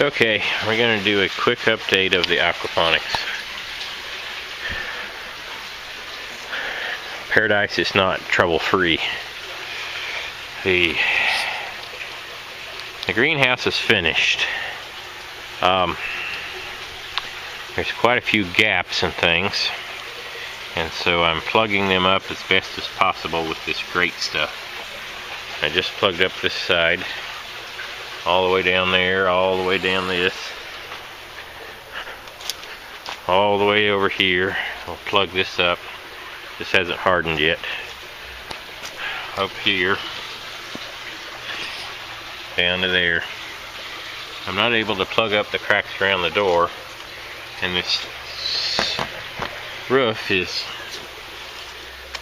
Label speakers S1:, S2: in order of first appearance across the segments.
S1: Okay, we're going to do a quick update of the aquaponics. Paradise is not trouble-free. The greenhouse is finished. There's quite a few gaps and things, and so I'm plugging them up as best as possible with this grate stuff. I just plugged up this side, all the way down there, all the way down this, all the way over here. I'll plug this up. This hasn't hardened yet. Up here, down to there. I'm not able to plug up the cracks around the door, and this roof is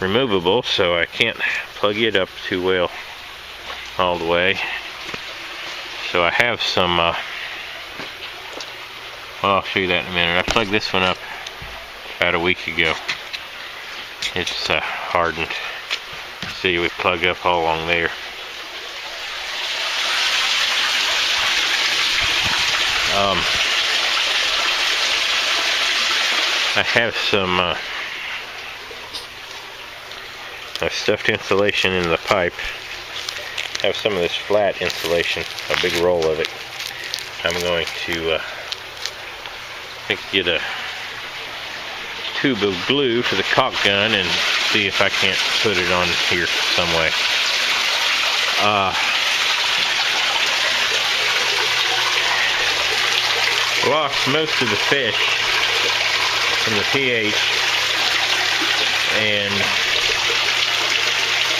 S1: removable, so I can't plug it up too well all the way. So I have some, well, I'll show you that in a minute. I plugged this one up about a week ago. It's hardened. See, we plug up all along there. I have some stuffed insulation in the pipe. I have some of this flat insulation, a big roll of it. I'm going to get a tube of glue for the caulk gun and see if I can't put it on here some way. Lost most of the fish from the pH, and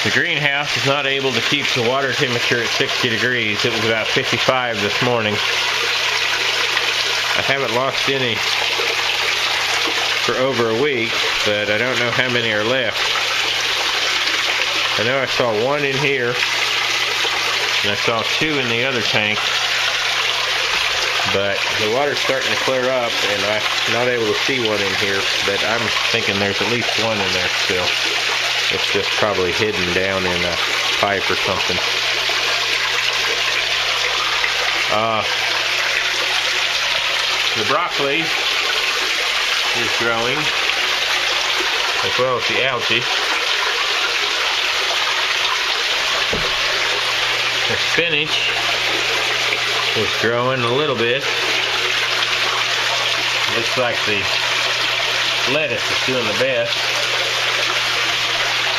S1: the greenhouse is not able to keep the water temperature at 60 degrees. It was about 55 this morning. I haven't lost any for over a week, but I don't know how many are left. I know I saw one in here, and I saw two in the other tank, but the water's starting to clear up, and I'm not able to see one in here, but I'm thinking there's at least one in there still. It's just probably hidden down in a pipe or something. The broccoli is growing, as well as the algae. The spinach is growing a little bit. Looks like the lettuce is doing the best.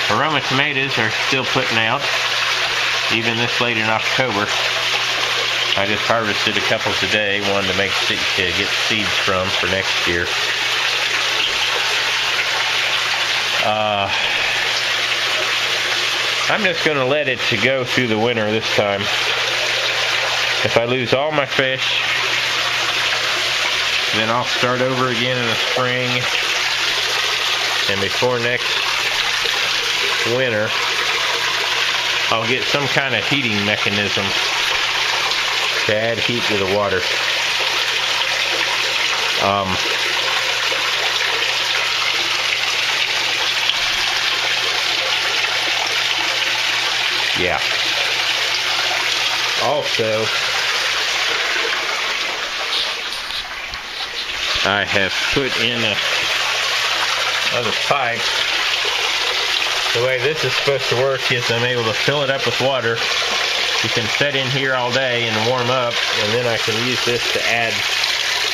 S1: Aroma tomatoes are still putting out, even this late in October. I just harvested a couple today, one to get seeds from for next year. I'm just going to let it to go through the winter this time. If I lose all my fish, then I'll start over again in the spring, and before next winter, I'll get some kind of heating mechanism to add heat to the water. Yeah. Also, I have put in another pipe. The way this is supposed to work is I'm able to fill it up with water. You can set in here all day and warm up, and then I can use this to add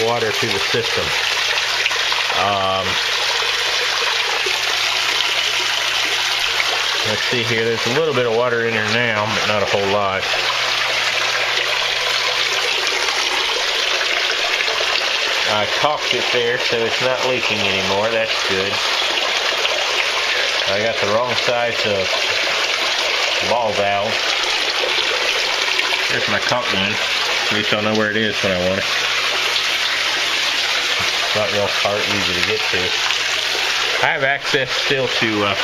S1: water to the system. Let's see here, there's a little bit of water in there now, but not a whole lot. I caulked it there so it's not leaking anymore. That's good. I got the wrong size of ball valve. There's my caulk gun. At least I'll know where it is when I want it. It's not real hard, easy to get to. I have access still to,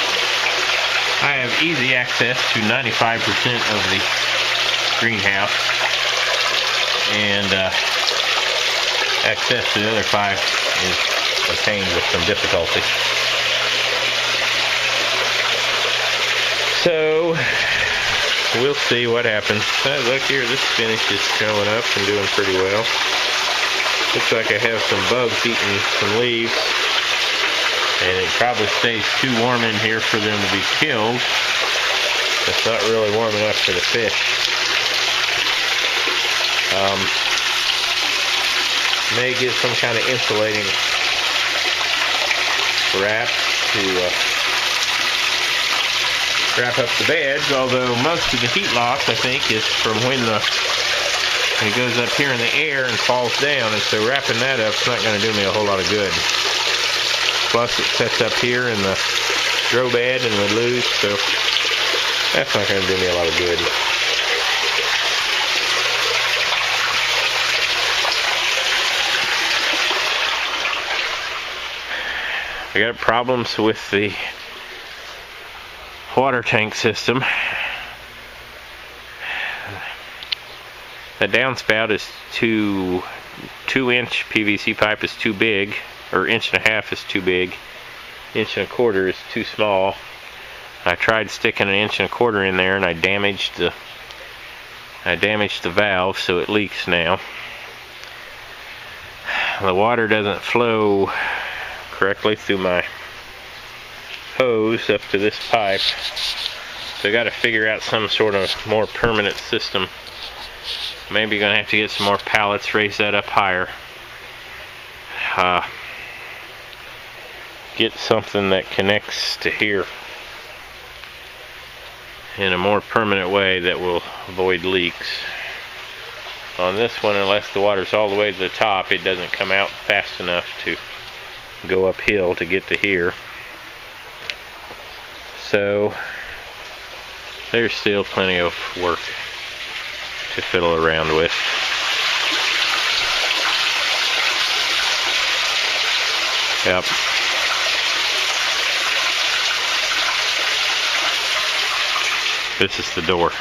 S1: I have easy access to 95% of the greenhouse, and access to the other 5 is obtained with some difficulty. So we'll see what happens. Look here, this finish is showing up and doing pretty well. Looks like I have some bugs eating some leaves, and it probably stays too warm in here for them to be killed. It's not really warm enough for the fish. May get some kind of insulating wrap to wrap up the beds, although most of the heat loss, I think, is from when it goes up here in the air and falls down, and so wrapping that up is not going to do me a whole lot of good. Plus it sets up here in the grow bed and would lose, so that's not going to do me a lot of good. I got problems with the water tank system. The downspout is 2-inch PVC pipe is too big, or 1.5 inches is too big. 1.25 inches is too small. I tried sticking 1.25 inches in there, and I damaged the valve, so it leaks now. The water doesn't flow correctly through my hose up to this pipe, so I got to figure out some sort of more permanent system. Maybe gonna have to get some more pallets, raise that up higher. Get something that connects to here in a more permanent way that will avoid leaks. On this one, unless the water's all the way to the top, it doesn't come out fast enough to go uphill to get to here. So there's still plenty of work to fiddle around with. Yep. This is the door.